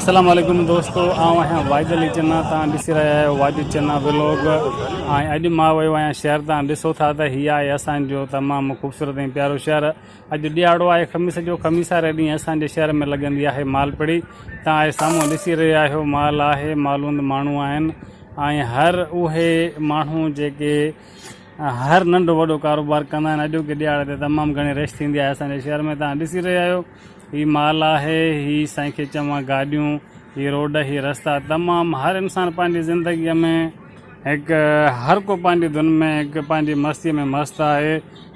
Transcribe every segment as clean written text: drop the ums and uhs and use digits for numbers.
अस्सलाम वालेकुम दोस्तों, आऊं आहियां वाहिद अली चन्ना। तव्हां ॾिसी रहिया आहियो वाहिद चन्ना व्लॉग। ऐं अॼु मां वियो आहियां शहर। तव्हां ॾिसो था त हीअ आहे असांजो तमामु ख़ूबसूरत ऐं प्यारो शहर। अॼु ॾियारो आहे ख़मीस जो। ख़मीसारे ॾींहुं असांजे शहर में लॻंदी आहे मालपड़ी। तव्हां साम्हूं ॾिसी रहिया आहियो माल आहे, मालूंद माण्हू आहिनि ऐं हर उहे माण्हू जेके हर नंढो वॾो कारोबार कंदा आहिनि। अॼोके ॾियारे ते तमामु घणी रश थींदी आहे असांजे शहर में। तव्हां ॾिसी रहिया आहियो हीअ माल आहे, हीअ साईंखे चवां गाॾियूं, हीअ रोड, हीअ रस्ता। तमामु हर इंसानु पंहिंजी ज़िंदगीअ में हिकु हर को पंहिंजी धुन में हिकु पंहिंजी मस्तीअ में मस्तु आहे।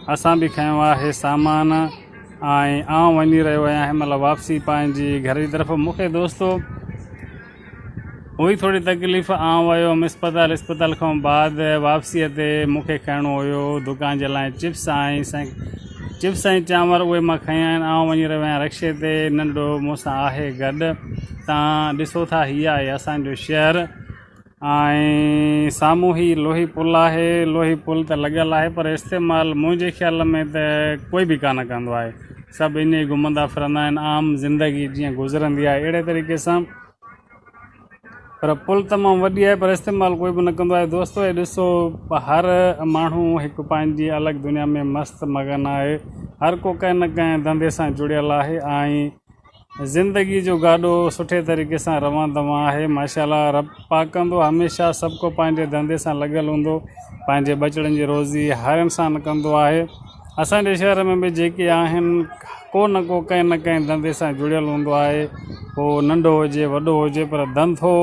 असां बि खयों आहे सामान ऐं आउं वञी रहियो आहियां हिन महिल वापसी पंहिंजी घर जी तरफ़। मूंखे दोस्तो हुई थोरी तकलीफ़, आउं वियो हुउमि इस्पताल खां बाद वापसीअ ते मूंखे खणणो हुयो दुकान जे लाइ चिप्स ऐं चांवर। उहे मां खयां आहिनि। आउं वञी रहियो आहियां रक्शे ते, नंढो मूंसां आहे गॾु। तव्हां ॾिसो था हीअ आहे असांजो शहर ऐं साम्हूं ई लोही पुल आहे। लोही पुल त लॻियलु आहे पर इस्तेमालु मुंहिंजे ख़्याल में त कोई बि कान कंदो आहे। सभु ईअं ई घुमंदा फिरंदा आहिनि, आम ज़िंदगी जीअं गुज़रंदी आहे अहिड़े तरीक़े सां। पर पुल तमामु वॾी आहे पर इस्तेमालु कोई बि न कंदो आहे। दोस्तो हे ॾिसो, हर माण्हू हिकु पंहिंजी अलॻि दुनिया में मस्तु मगन आहे। हर को कंहिं न कंहिं धंधे सां जुड़ियल आहे ऐं ज़िंदगी जो गाॾो सुठे तरीक़े सां रवंदो आहे। माशाअल्लाह, रब पाक कंदो हमेशह सभु को पंहिंजे धंधे सां लॻियलु हूंदो। पंहिंजे बचड़नि जी रोज़ी हर इंसानु कंदो आहे। असांजे शहर में बि जेके आहिनि को न को कंहिं न कंहिं धंधे सां जुड़ियलु हूंदो आहे। पोइ नंढो हुजे वॾो हुजे पर धंधो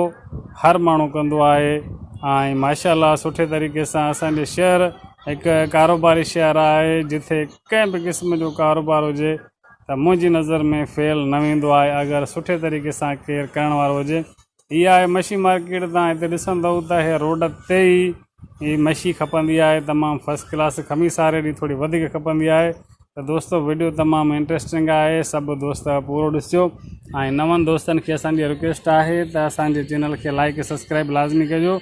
हर माण्हू कंदो आहे। ऐं माशाअल्लाह सुठे तरीक़े सां असांजो शहर हिकु कारोबारी शहर आहे जिथे कंहिं बि क़िस्म जो कारोबार हुजे त मुंहिंजी नज़र में फेल न वेंदो आहे अगरि सुठे तरीक़े सां केरु करण वारो हुजे। हीअ आहे मच्छी मार्केट। तव्हां हिते ॾिसंदव त हे रोड ते ई हीअ मच्छी खपंदी आहे, तमामु फस्ट क्लास। खमीसारे ॾींहुं थोरी वधीक खपंदी आहे। त दोस्तो वीडियो तमामु इंट्रस्टिंग आहे, सभु दोस्त पूरो ॾिसिजो। ऐं नवनि दोस्तनि खे असांजी रिक्वेस्ट आहे त असांजे चैनल खे लाइक सब्सक्राइब लाज़मी कजो।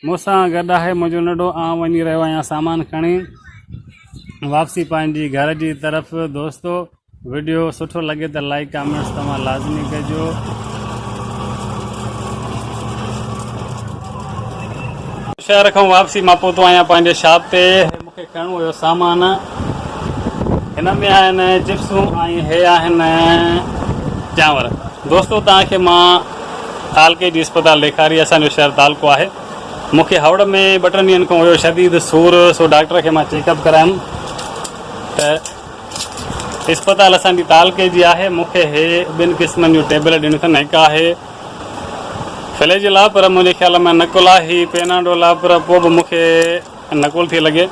मूंसां गॾु आहे मुंहिंजो नंढो। आउं वञी रहियो आहियां सामान खणी वापसी पंहिंजी घर जी तरफ़। दोस्तो वीडियो सुठो लॻे त लाइक कमेंट्स तव्हां लाज़मी कजो। शहर खां वापसी मां पहुतो आहियां पंहिंजे शॉप ते। मूंखे खणणो हुयो सामान। हिन में आहिनि चिप्सूं ऐं हे आहिनि चांवर। दोस्तो तव्हांखे मां तालके जी अस्पताल ॾेखारी। असांजो शहर तालको आहे। मूंखे हावड़ में 2-3 ॾींहंनि खां हुयो शदीद सूर, सो डॉक्टर खे मां चेकअप करायुमि त अस्पताल असांजी तालके जी आहे। मूंखे हे 2 क़िस्मनि जूं टेबलेट ॾिनियूं अथनि। हिकु आहे फ्लेजिल आहे पर मुंहिंजे ख़्याल में नकुल आहे। हीअ पेनाडोल आहे पर पोइ बि मूंखे नकुल थी लॻे।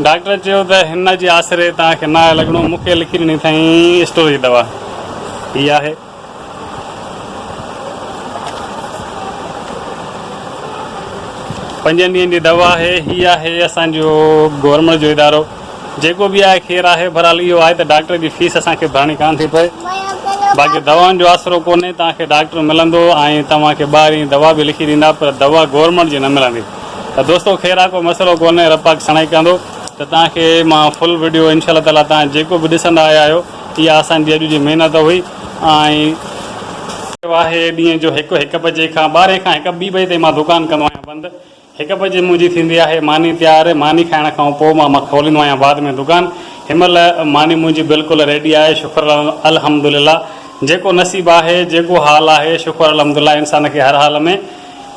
डॉक्टर चयो त हिन जे आसिरे तव्हांखे न आहे लॻणो। मूंखे लिखी ॾिनी अथई स्टोर जी दवा। हीअ आहे 5 ॾींहंनि जी दवा आहे। हीअ आहे असांजो गवर्नमेंट जो इदारो जेको बि आहे ख़ैरु आहे। बहरहाल इहो आहे त डॉक्टर जी फीस असांखे भरणी कान थी पए। बाक़ी दवाउनि जो आसिरो कोन्हे। तव्हांखे डॉक्टर मिलंदो ऐं तव्हांखे ॿाहिरीं दवा बि लिखी ॾींदा पर दवा गवर्नमेंट जी न मिलंदी। त दोस्तो ख़ैरु आहे, को मसइलो कोन्हे, रपाक सणाई कंदो। त तव्हांखे मां फुल वीडियो इंशाअल्लाह ताला तव्हां जेको बि ॾिसंदा आया आहियो, इहा असांजी अॼु जी महिनत हुई। ऐं आहे ॾींहं जो 1 बजे खां 12 खां 1-2 बजे ताईं मां दुकानु कंदो आहियां बंदि। 1 बजे मुंहिंजी थींदी आहे मानी तयारु। मानी खाइण खां पोइ मां खोलींदो आहियां बाद में दुकानु। हिनमहिल मानी मुंहिंजी बिल्कुलु रेडी आहे। शुक्र अल्हम्दुलिल्लाह। जेको नसीबु आहे, जेको हाल आहे, शुक्र अल्हम्दुलिल्लाह। इंसान खे हर हाल में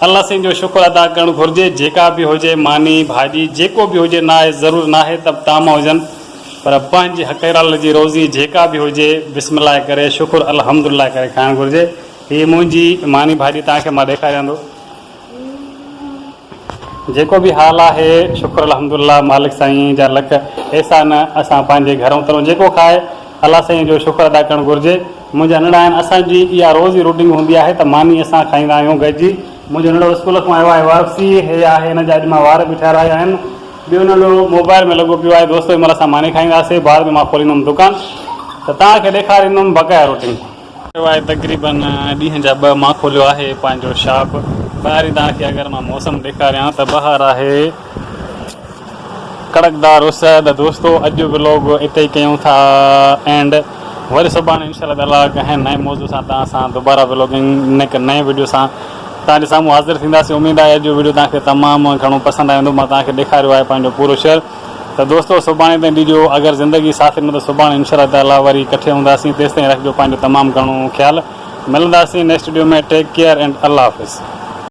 अल्लाह साईं जो शुक्र अदा करणु घुरिजे। जेका बि हुजे मानी भाॼी जेको बि हुजे, न आहे ज़रूरु न आहे त ताम हुजनि पर पंहिंजी हक़ेराल जी रोज़ी जेका बि हुजे बिस्मिल्लाह करे शुक्र अल्हम्दुलिल्लाह करे खाइणु घुरिजे। हीअ मुंहिंजी मानी भाॼी तव्हांखे मां ॾेखारियांदो। जेको बि हाल आहे शुक्र अल्हम्दुलिल्लाह। मालिक साईं जा लख एहसान असां पंहिंजे घरों तरूं। जेको खाए अल्लाह साईं जो शुक्र अदा करणु घुरिजे। मुंहिंजा नंढा आहिनि। असांजी इहा रोज़ी रूटीन हूंदी आहे त मानी असां खाईंदा आहियूं गॾिजी। मुंहिंजो नंढो स्कूल खां आयो आहे वापसी। हे आहे हिन जा अॼु मां वार बि ठाहिराया आहिनि। ॿियो नंढो मोबाइल में लॻो पियो आहे। दोस्तो महिल असां मानी खाईंदासीं, बाद में मां खोलींदुमि दुकानु त तव्हांखे ॾेखारींदुमि बक़ाया रूटीन। आहे तक़रीबन ॾींहं जा 2 मां खोलियो आहे पंहिंजो शॉप। ॿाहिरि तव्हांखे अगरि मां मौसम ॾेखारियां त ॿाहिरि आहे कड़कदार उस। त दोस्तो अॼु व्लॉग हिते ई कयूं था एंड। वरी सुभाणे इंशाल्लाह ताला कंहिं नए मौज़ू सां तव्हां सां दोबारा व्लॉगिंग हिकु नए वीडियो सां तव्हांजे साम्हूं हाज़िर थींदासीं। उमेदु आहे अॼु वीडियो तव्हांखे तमामु घणो पसंदि आयो हूंदो। मां तव्हांखे ॾेखारियो आहे पंहिंजो पूरो शहर। त दोस्तो सुभाणे ताईं ॾिजो, अगरि ज़िंदगी साथ न त सुभाणे इंशाल्लाह ताला वरी इकठे हूंदासीं। तेसिताईं रखिजो पंहिंजो तमामु घणो ख़्यालु। मिलंदासीं नेक्स्ट वीडियो में। टेक केयर एंड अल्लाह हाफ़िज़।